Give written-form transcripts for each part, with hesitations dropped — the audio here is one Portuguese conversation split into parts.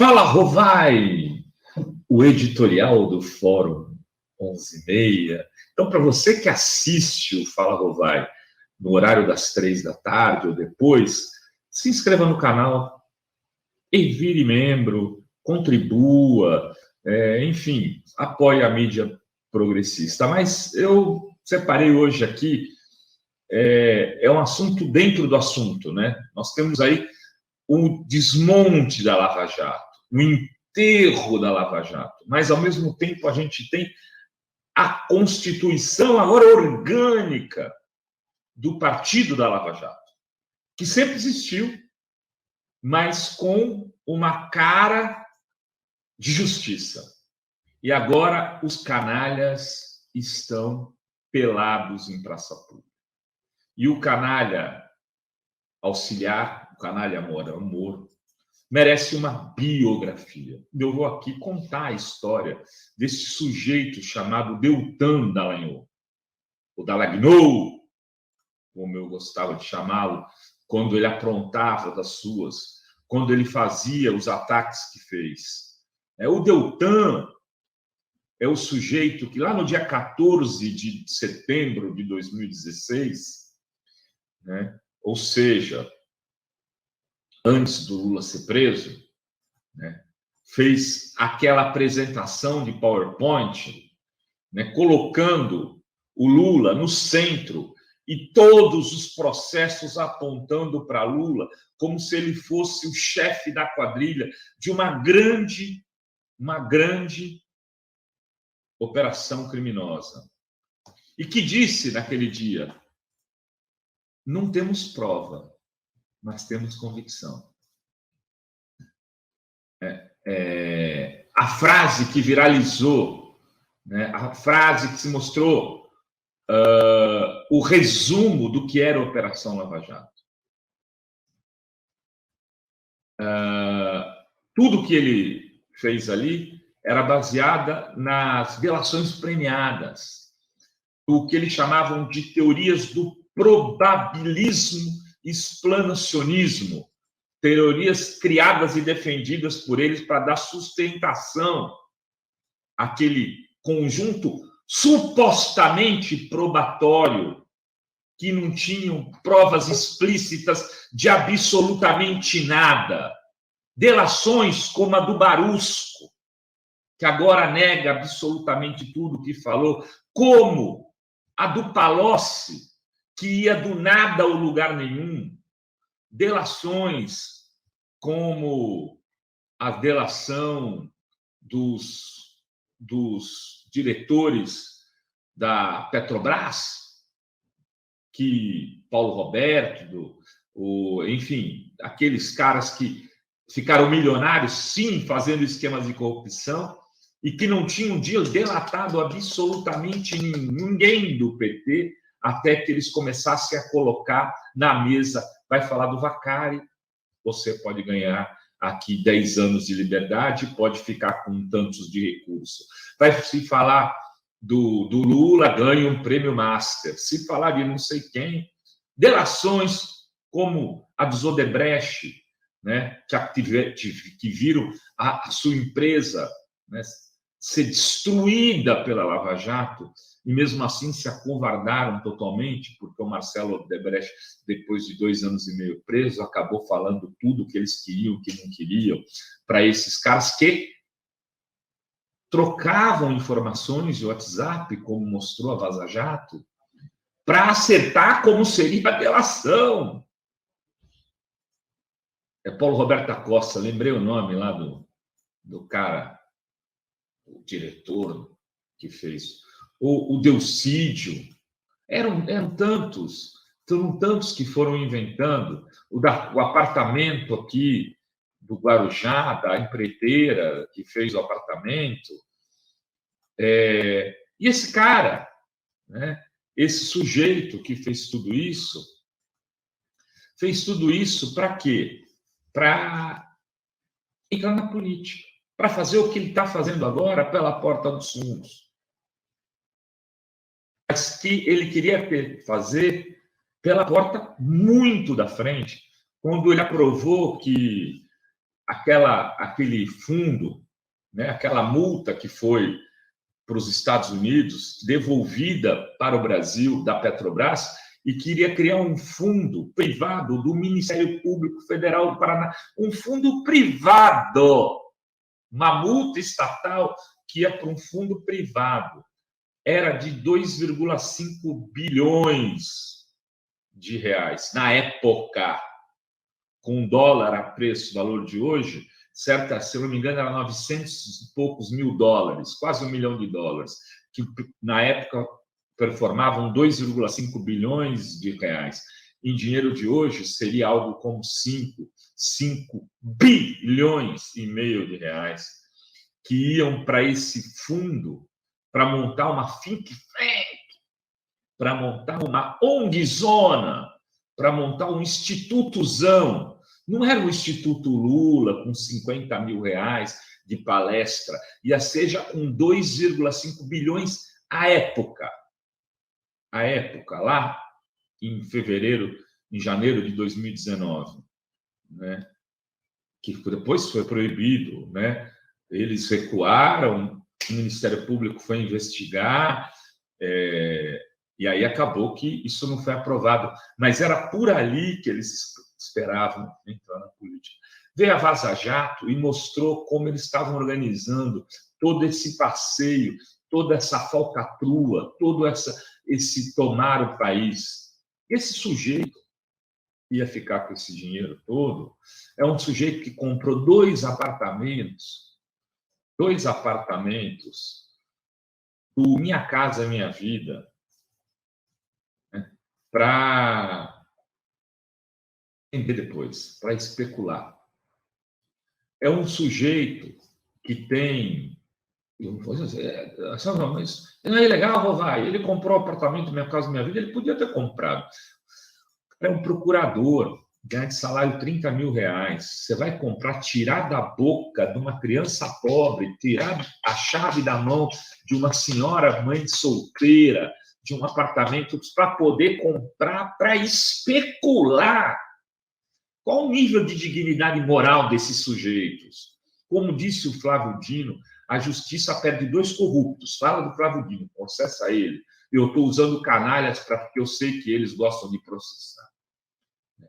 Fala, Rovai! O editorial do Fórum 11h30. Então, para você que assiste o Fala, Rovai no horário das 3 da tarde ou depois, se inscreva no canal e vire membro, contribua, enfim, apoie a mídia progressista. Mas eu separei hoje aqui, é um assunto dentro do assunto, né? Nós temos aí o desmonte da Lava Jato, o enterro da Lava Jato, mas, ao mesmo tempo, a gente tem a constituição agora orgânica do partido da Lava Jato, que sempre existiu, mas com uma cara de justiça. E agora os canalhas estão pelados em praça pública. E o canalha auxiliar, o canalha Moro, merece uma biografia. Eu vou aqui contar a história desse sujeito chamado Deltan Dallagnol, ou Dallagnol, como eu gostava de chamá-lo, quando ele aprontava das suas, quando ele fazia os ataques que fez. O Deltan é o sujeito que, lá no dia 14 de setembro de 2016, né, ou seja, antes do Lula ser preso, né, fez aquela apresentação de PowerPoint, né, colocando o Lula no centro e todos os processos apontando para Lula como se ele fosse o chefe da quadrilha de uma grande operação criminosa. E que disse naquele dia: não temos prova, mas temos convicção. A frase que viralizou, né, a frase que se mostrou o resumo do que era a Operação Lava Jato. Tudo que ele fez ali era baseada nas delações premiadas, o que eles chamavam de teorias do probabilismo explanacionismo, teorias criadas e defendidas por eles para dar sustentação àquele conjunto supostamente probatório, que não tinham provas explícitas de absolutamente nada. Delações como a do Barusco, que agora nega absolutamente tudo que falou, como a do Palocci, que ia do nada ao lugar nenhum. Delações como a delação dos diretores da Petrobras, que Paulo Roberto, enfim, aqueles caras que ficaram milionários, sim, fazendo esquemas de corrupção, e que não tinham delatado absolutamente ninguém do PT, até que eles começassem a colocar na mesa. Vai falar do Vacari, você pode ganhar aqui 10 anos de liberdade, pode ficar com tantos de recurso. Vai se falar do Lula, ganha um prêmio Master. Se falar de não sei quem, delações como a dos Odebrecht, né, que viram a sua empresa, né, ser destruída pela Lava Jato, e mesmo assim se acovardaram totalmente, porque o Marcelo Odebrecht, depois de 2 anos e meio preso, acabou falando tudo o que eles queriam, o que não queriam, para esses caras que trocavam informações de WhatsApp, como mostrou a Vaza Jato, para acertar como seria a delação. Paulo Roberto da Costa, lembrei o nome lá do cara, o diretor que fez, o Delcídio. Eram tantos que foram inventando. O apartamento aqui do Guarujá, da empreiteira que fez o apartamento. E esse cara, né, esse sujeito que fez tudo isso para quê? Para entrar na política, para fazer o que ele está fazendo agora pela porta dos fundos. Mas que ele queria fazer pela porta muito da frente, quando ele aprovou que aquele fundo, né, aquela multa que foi para os Estados Unidos, devolvida para o Brasil da Petrobras, e queria criar um fundo privado do Ministério Público Federal do Paraná, um fundo privado, uma multa estatal que ia para um fundo privado. Era de 2,5 bilhões de reais na época, com dólar a preço, valor de hoje, certa, se eu não me engano, era 900 e poucos mil dólares, quase $1 milhão, que na época performavam 2,5 bilhões de reais. Em dinheiro de hoje, seria algo como 5 bilhões e meio de reais, que iam para esse fundo para montar uma think tank, para montar uma ONG-zona, para montar um institutozão. Não era o Instituto Lula com 50 mil reais de palestra, ia seja com 2,5 bilhões à época. À época, lá em janeiro de 2019, né? Que depois foi proibido, né? Eles recuaram, o Ministério Público foi investigar, e aí acabou que isso não foi aprovado. Mas era por ali que eles esperavam entrar na política. Veio a Vaza Jato e mostrou como eles estavam organizando todo esse passeio, toda essa falcatrua, todo esse tomar o país. Esse sujeito ia ficar com esse dinheiro todo. É um sujeito que comprou 2 apartamentos do Minha Casa Minha Vida, né, para vender depois, para especular. É um sujeito que tem... Mas não é ilegal, Rovai? Ele comprou o apartamento Minha Casa Minha Vida, ele podia ter comprado. É um procurador, ganha de salário 30 mil reais. Você vai comprar, tirar da boca de uma criança pobre, tirar a chave da mão de uma senhora mãe solteira, de um apartamento, para poder comprar, para especular. Qual o nível de dignidade moral desses sujeitos? Como disse o Flávio Dino, a justiça perde 2 corruptos. Fala do Flávio Dino, processa ele. Eu estou usando canalhas porque eu sei que eles gostam de processar.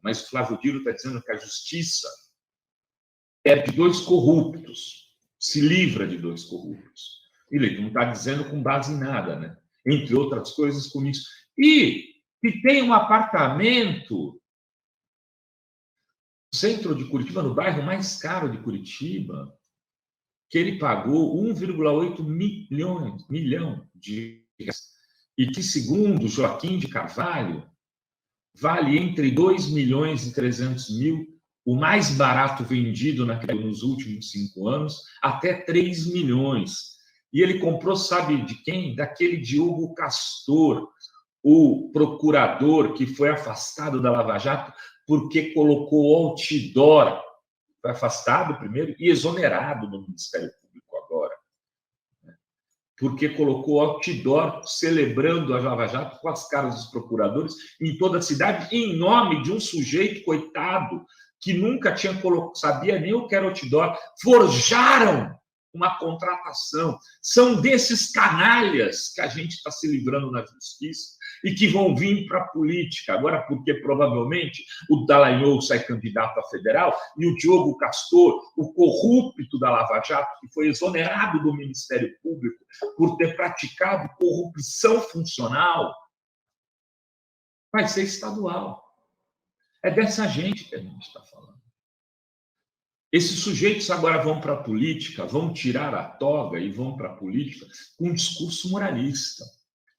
Mas o Flávio Dino está dizendo que a justiça perde 2 corruptos, se livra de 2 corruptos. Ele não está dizendo com base em nada, né? Entre outras coisas, com isso. E que tem um apartamento no centro de Curitiba, no bairro mais caro de Curitiba, que ele pagou 1,8 milhão de reais. E que, segundo Joaquim de Carvalho, vale entre 2 milhões e 300 mil, o mais barato vendido nos últimos 5 anos, até 3 milhões. E ele comprou, sabe de quem? Daquele Diogo Castor, o procurador que foi afastado da Lava Jato porque colocou outdoor. Foi afastado primeiro e exonerado no Ministério Público agora, porque colocou outdoor celebrando a Lava Jato com as caras dos procuradores em toda a cidade, em nome de um sujeito, coitado, que nunca tinha sabia nem o que era outdoor. Forjaram uma contratação. São desses canalhas que a gente está se livrando na justiça e que vão vir para a política. Agora, porque provavelmente o Dallagnol sai candidato a federal e o Diogo Castor, o corrupto da Lava Jato, que foi exonerado do Ministério Público por ter praticado corrupção funcional, vai ser estadual. É dessa gente que a gente está falando. Esses sujeitos agora vão para a política, vão tirar a toga e vão para a política com um discurso moralista.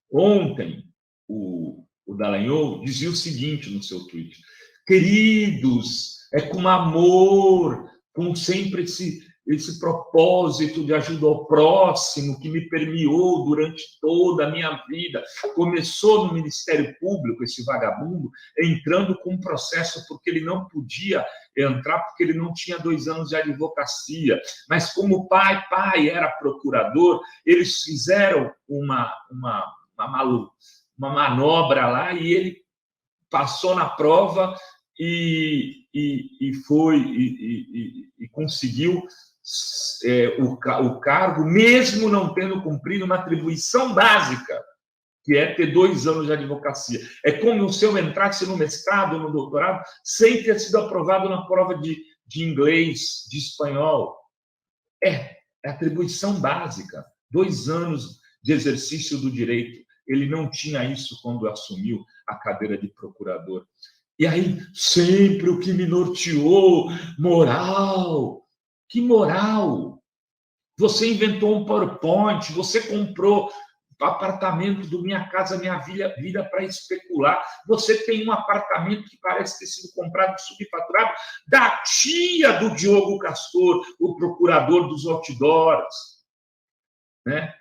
Ontem, o Dallagnol dizia o seguinte no seu tweet: queridos, é com amor, com sempre esse propósito de ajuda ao próximo que me permeou durante toda a minha vida. Começou no Ministério Público, esse vagabundo, entrando com um processo porque ele não podia entrar, porque ele não tinha 2 anos de advocacia. Mas como o pai era procurador, eles fizeram uma manobra lá e ele passou na prova e conseguiu o cargo, mesmo não tendo cumprido uma atribuição básica, que é ter 2 anos de advocacia. É como se eu entrasse no mestrado, no doutorado, sem ter sido aprovado na prova de inglês, de espanhol. É atribuição básica. 2 anos de exercício do direito. Ele não tinha isso quando assumiu a cadeira de procurador. E aí, sempre o que me norteou, moral. Que moral? Você inventou um PowerPoint, você comprou apartamento do Minha Casa Minha Vida para especular. Você tem um apartamento que parece ter sido comprado subfaturado da tia do Diogo Castor, o procurador dos outdoors. Né?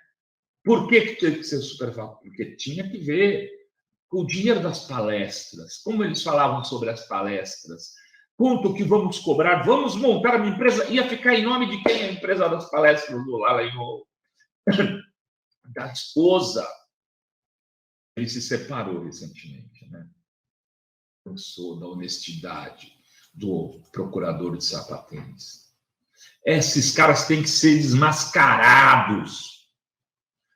Por que teve que ser superfaturado? Porque tinha que ver com o dinheiro das palestras. Como eles falavam sobre as palestras? Quanto que vamos cobrar? Vamos montar uma empresa. Ia ficar em nome de quem a empresa das palestras do Dallagnol? Da esposa. Ele se separou recentemente, né? Pensou da honestidade do procurador de Sapatênis. Esses caras têm que ser desmascarados.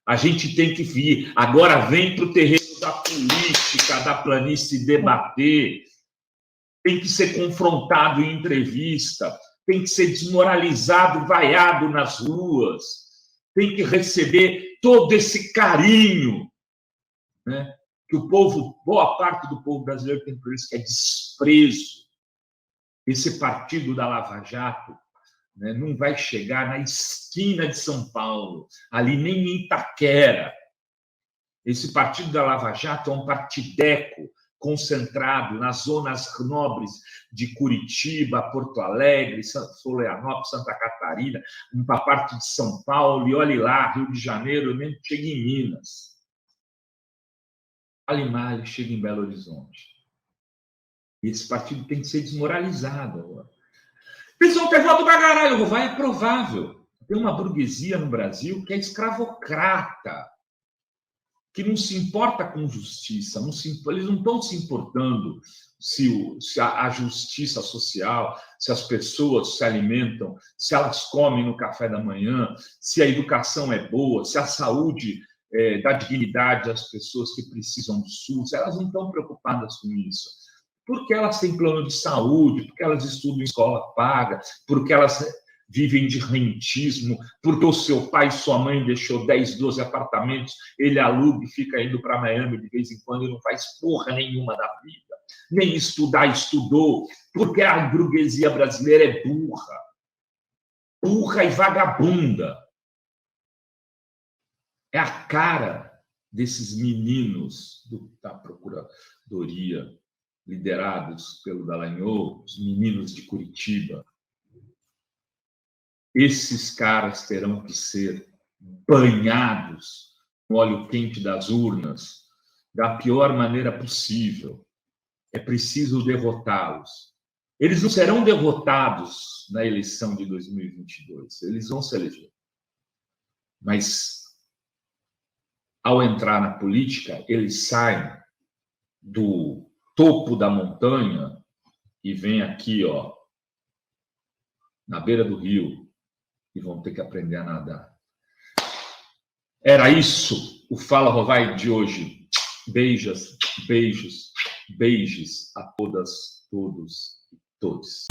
A gente tem que vir. Agora vem para o terreno da política, da planície debater. Tem que ser confrontado em entrevista. Tem que ser desmoralizado, vaiado nas ruas. Tem que receber todo esse carinho, né, que o povo, boa parte do povo brasileiro tem por isso, que é desprezo. Esse partido da Lava Jato, né, não vai chegar na esquina de São Paulo, ali nem em Itaquera. Esse partido da Lava Jato é um partideco concentrado nas zonas nobres de Curitiba, Porto Alegre, Florianópolis, Santa Catarina, uma parte de São Paulo, e olhe lá, Rio de Janeiro, nem chega em Minas. Alimar chega em Belo Horizonte. Esse partido tem que ser desmoralizado agora. Eles vão ter voto pra caralho, vai, é provável. Tem uma burguesia no Brasil que é escravocrata, que não se importa com justiça, eles não estão se importando se a justiça social, se as pessoas se alimentam, se elas comem no café da manhã, se a educação é boa, se a saúde dá dignidade às pessoas que precisam do SUS. Elas não estão preocupadas com isso. Porque elas têm plano de saúde, porque elas estudam em escola paga, porque elas vivem de rentismo, porque o seu pai e sua mãe deixou 10, 12 apartamentos, ele aluga e fica indo para Miami de vez em quando e não faz porra nenhuma da vida. Nem estudar estudou, porque a burguesia brasileira é burra. Burra e vagabunda. É a cara desses meninos da Procuradoria, liderados pelo Dallagnol, os meninos de Curitiba. Esses caras terão que ser banhados no óleo quente das urnas da pior maneira possível. É preciso derrotá-los. Eles não serão derrotados na eleição de 2022. Eles vão se eleger. Mas, ao entrar na política, eles saem do topo da montanha e vêm aqui, ó, na beira do rio, e vão ter que aprender a nadar. Era isso o Fala Rovai de hoje. Beijos, beijos, beijos a todas, todos e todos.